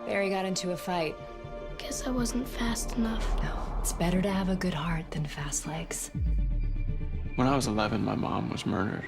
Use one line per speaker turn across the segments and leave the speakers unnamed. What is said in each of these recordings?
Barry got into a fight.
Guess I wasn't fast enough.
No, it's better to have a good heart than fast legs.
When I was 11, my mom was murdered.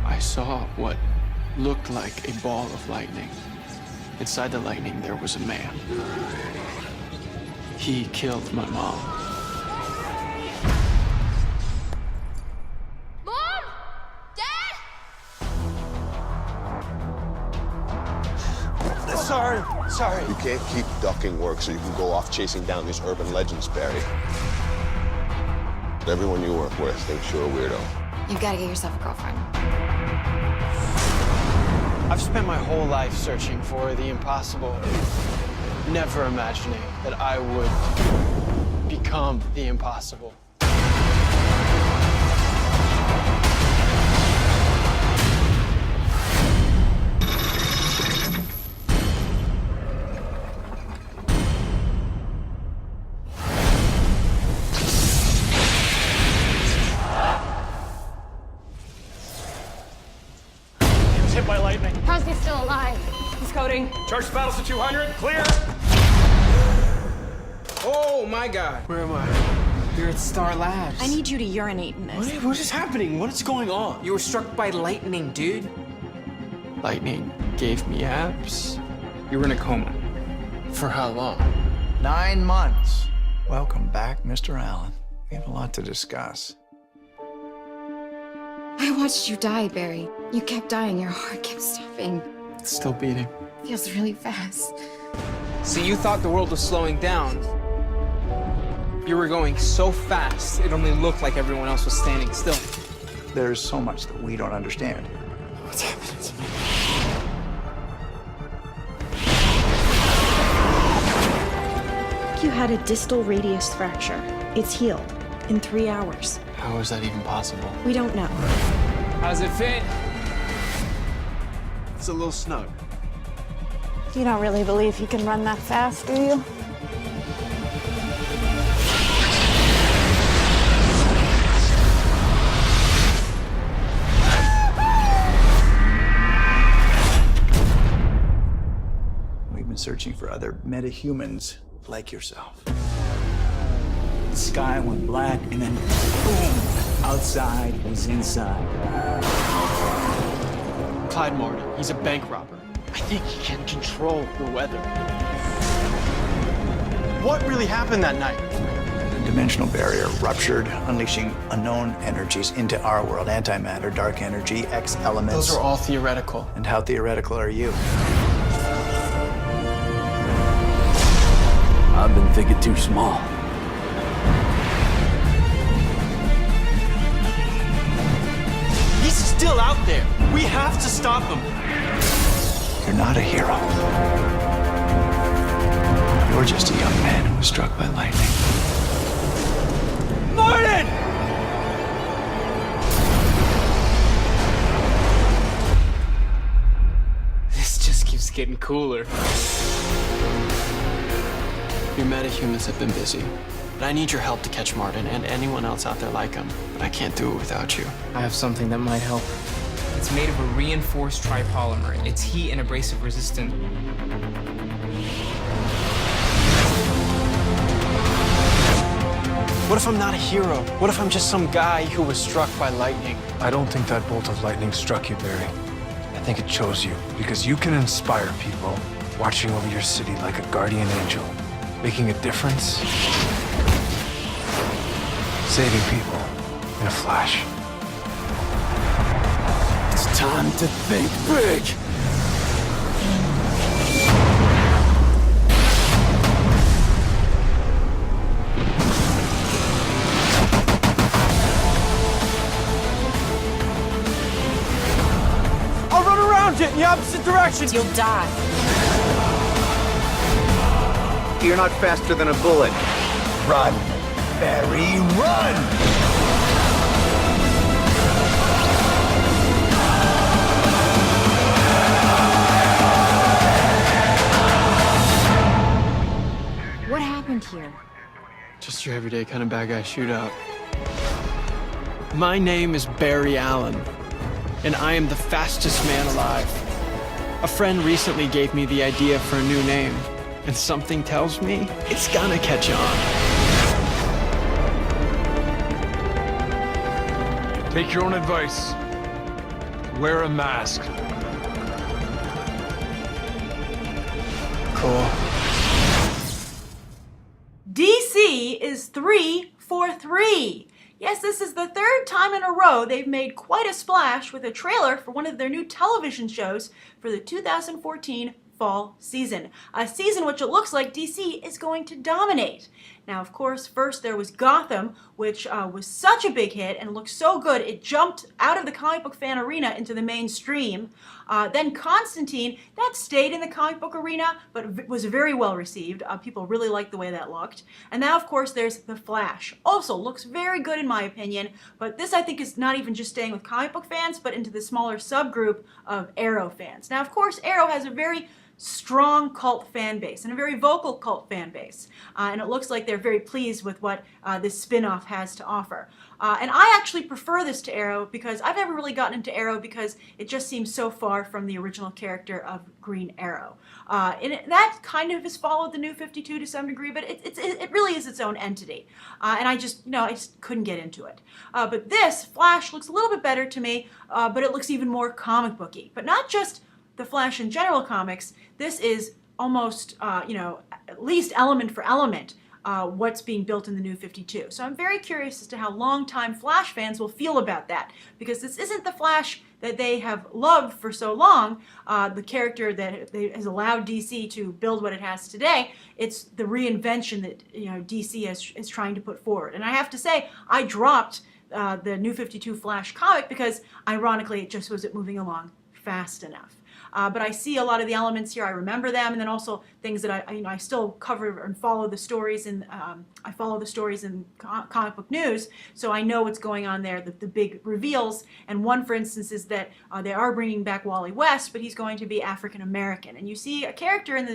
I saw what looked like a ball of lightning. Inside the lightning, there was a man. He killed my mom.
Mom! Dad!
Sorry.
You can't keep ducking work so you can go off chasing down these urban legends, Barry. Everyone you work with thinks you're a weirdo.
You've got to get yourself a girlfriend.
I've spent my whole life searching for the impossible, never imagining that I would become the impossible.
Hit by lightning.
How's he still alive?
He's coding.
Charge battles to 200. Clear.
Oh my God.
Where am I?
You're at Star Labs.
I need you to urinate in this.
What is happening? What is going on?
You were struck by lightning, dude.
Lightning gave me abs.
You were in a coma.
For how long?
9 months. Welcome back, Mr. Allen. We have a lot to discuss.
I watched you die, Barry. You kept dying, your heart kept stopping.
It's still beating.
Feels really fast.
So you thought the world was slowing down. You were going so fast, it only looked like everyone else was standing still.
There's so much that we don't understand.
What's happening to me?
You had a distal radius fracture. It's healed in 3 hours.
How is that even possible?
We don't know.
How's it fit?
It's a little snug.
You don't really believe you can run that fast, do you?
We've been searching for other metahumans like yourself. The sky went black, and then boom! Outside was inside.
Clyde Martin, he's a bank robber. I think he can control the weather. What really happened that night?
The dimensional barrier ruptured, unleashing unknown energies into our world. Antimatter, dark energy, X elements.
Those are all theoretical.
And how theoretical are you?
I've been thinking too small.
He's still out there. We have to stop him.
You're not a hero. You're just a young man who was struck by lightning.
Martin!
This just keeps getting cooler.
Your metahumans have been busy, but I need your help to catch Martin and anyone else out there like him. But I can't do it without you.
I have something that might help. It's made of a reinforced tripolymer. It's heat and abrasive resistant.
What if I'm not a hero? What if I'm just some guy who was struck by lightning?
I don't think that bolt of lightning struck you, Barry. I think it chose you because you can inspire people, watching over your city like a guardian angel, making a difference, saving people in a flash.
It's time to think big.
I'll run around it in the opposite direction.
You'll die.
You're not faster than a bullet. Run, Barry, run!
What happened here?
Just your everyday kind of bad guy shootout. My name is Barry Allen, and I am the fastest man alive. A friend recently gave me the idea for a new name, and something tells me it's gonna catch on.
Take your own advice. Wear a mask.
Cool.
DC is 3 for 3. Yes, this is the third time in a row they've made quite a splash with a trailer for one of their new television shows for the 2014 fall season. A season which it looks like DC is going to dominate. Now, of course, first there was Gotham, which was such a big hit and looked so good it jumped out of the comic book fan arena into the mainstream. Then Constantine, that stayed in the comic book arena, but was very well received. People really liked the way that looked. And now, of course, there's The Flash. Also looks very good in my opinion, but this I think is not even just staying with comic book fans, but into the smaller subgroup of Arrow fans. Now, of course, Arrow has a very strong cult fan base and a very vocal cult fan base. And it looks like they're very pleased with what this spin-off has to offer. And I actually prefer this to Arrow because I've never really gotten into Arrow because it just seems so far from the original character of Green Arrow. And that kind of has followed the New 52 to some degree, but it really is its own entity. And I just couldn't get into it. But this, Flash, looks a little bit better to me, but it looks even more comic booky. But not just the Flash in general comics, this is almost, at least element for element, what's being built in the New 52. So I'm very curious as to how longtime Flash fans will feel about that, because this isn't the Flash that they have loved for so long, the character that has allowed DC to build what it has today. It's the reinvention that DC is trying to put forward. And I have to say, I dropped the New 52 Flash comic because, ironically, it just wasn't moving along fast enough. But I see a lot of the elements here. I remember them, and then also things that I still cover and follow the stories, and I follow the stories in comic book news, so I know what's going on there, the big reveals. And one, for instance, is that they are bringing back Wally West, but he's going to be African American. And you see a character in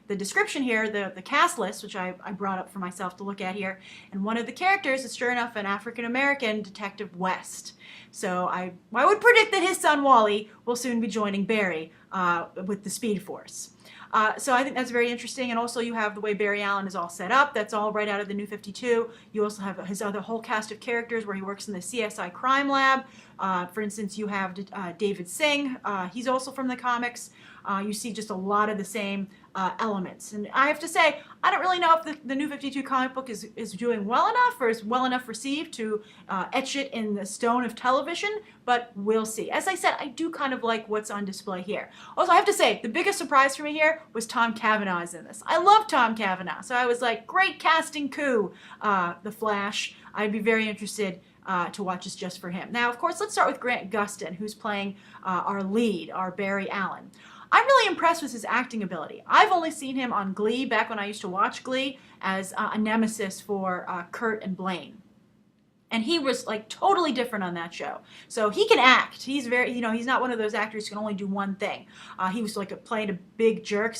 the description here, the cast list, which I brought up for myself to look at here, and one of the characters is sure enough an African American Detective West. So I would predict that his son Wally will soon be joining Barry with the Speed Force. So I think that's very interesting. And also you have the way Barry Allen is all set up. That's all right out of the New 52. You also have his other whole cast of characters where he works in the CSI Crime Lab. For instance, you have David Singh. He's also from the comics. You see just a lot of the same elements. And I have to say, I don't really know if the New 52 comic book is doing well enough or is well enough received to etch it in the stone of television, but we'll see. As I said, I do kind of like what's on display here. Also, I have to say, the biggest surprise for me here was Tom Cavanaugh is in this. I love Tom Cavanaugh, so I was like, great casting coup, The Flash. I'd be very interested to watch this just for him. Now, of course, let's start with Grant Gustin, who's playing our lead, our Barry Allen. I'm really impressed with his acting ability. I've only seen him on Glee, back when I used to watch Glee, as a nemesis for Kurt and Blaine. And he was like totally different on that show. So he can act. He's very, he's not one of those actors who can only do one thing. He was like playing a big jerk,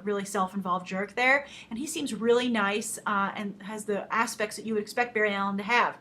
really self-involved jerk there. And he seems really nice and has the aspects that you would expect Barry Allen to have.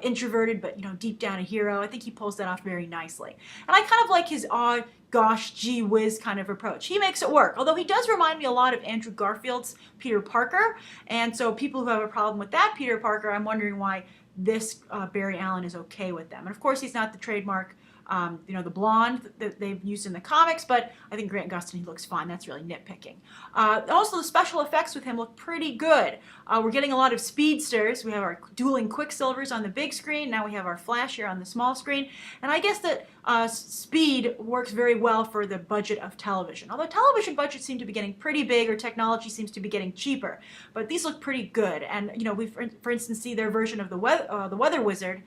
Introverted, but deep down a hero. I think he pulls that off very nicely. And I kind of like his odd, gosh, gee whiz kind of approach. He makes it work, although he does remind me a lot of Andrew Garfield's Peter Parker. And so people who have a problem with that Peter Parker, I'm wondering why this Barry Allen is okay with them. And of course, he's not the trademark, the blonde that they've used in the comics, but I think Grant Gustin, he looks fine. That's really nitpicking. Also, the special effects with him look pretty good. We're getting a lot of speedsters. We have our dueling Quicksilvers on the big screen. Now we have our Flash here on the small screen. And I guess that speed works very well for the budget of television. Although television budgets seem to be getting pretty big, or technology seems to be getting cheaper. But these look pretty good. And, we, for instance, see their version of the Weather Wizard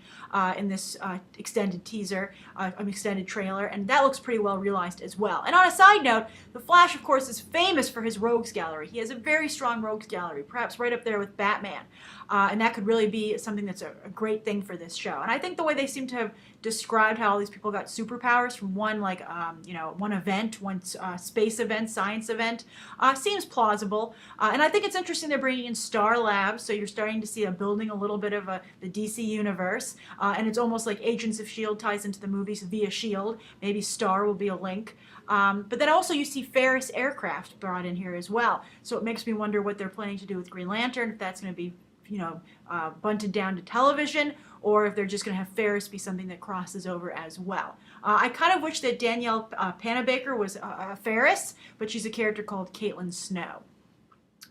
in this extended teaser, an extended trailer, and that looks pretty well realized as well. And on a side note, the Flash, of course, is famous for his rogues gallery. He has a very strong rogues gallery, perhaps right up there with Batman. And that could really be something that's a great thing for this show. And I think the way they seem to have described how all these people got superpowers from one one event, one space event, science event. Seems plausible, and I think it's interesting they're bringing in Star Labs, so you're starting to see a building a little bit of the DC universe, and it's almost like Agents of S.H.I.E.L.D. ties into the movies via S.H.I.E.L.D. Maybe Star will be a link. But then also you see Ferris aircraft brought in here as well, so it makes me wonder what they're planning to do with Green Lantern, if that's going to be bunted down to television, or if they're just going to have Ferris be something that crosses over as well. I kind of wish that Danielle Panabaker was Ferris, but she's a character called Caitlin Snow.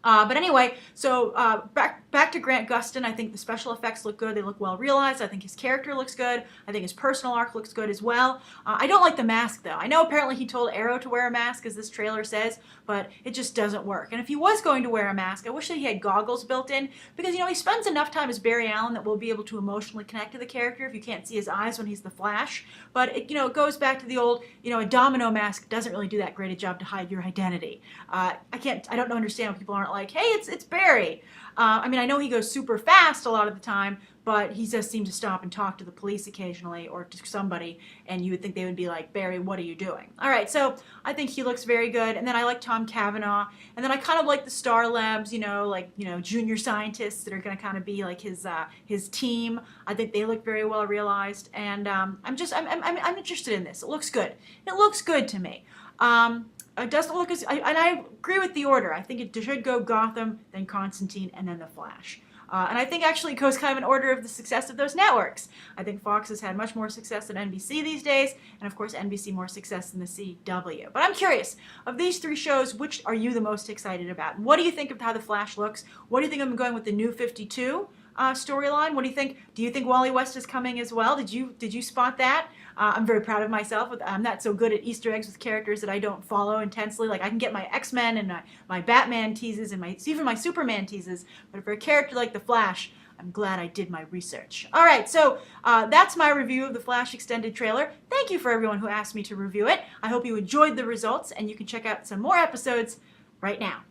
But anyway, so back to Grant Gustin. I think the special effects look good. They look well realized. I think his character looks good. I think his personal arc looks good as well. I don't like the mask, though. I know apparently he told Arrow to wear a mask, as this trailer says, but it just doesn't work. And if he was going to wear a mask, I wish that he had goggles built in, because, he spends enough time as Barry Allen that we'll be able to emotionally connect to the character if you can't see his eyes when he's the Flash. But, it goes back to the old, a domino mask doesn't really do that great a job to hide your identity. I don't understand why people aren't like, hey, it's Barry. I know he goes super fast a lot of the time, but he just seems to stop and talk to the police occasionally, or to somebody, and you would think they would be like, Barry, what are you doing? All right, so I think he looks very good, and then I like Tom Cavanaugh, and then I kind of like the Star Labs, junior scientists that are going to kind of be like his team. I think they look very well realized, and I'm interested in this. It looks good. It looks good to me. It doesn't look and I agree with the order. I think it should go Gotham, then Constantine, and then The Flash. And I think actually it goes kind of in order of the success of those networks. I think Fox has had much more success than NBC these days, and of course NBC more success than the CW. But I'm curious, of these three shows, which are you the most excited about? What do you think of how The Flash looks? What do you think of them going with the New 52 storyline? What do you think? Do you think Wally West is coming as well? Did you spot that? I'm very proud of myself. I'm not so good at Easter eggs with characters that I don't follow intensely. Like, I can get my X-Men and my Batman teases and even my Superman teases, but for a character like The Flash, I'm glad I did my research. All right, so that's my review of the Flash extended trailer. Thank you for everyone who asked me to review it. I hope you enjoyed the results, and you can check out some more episodes right now.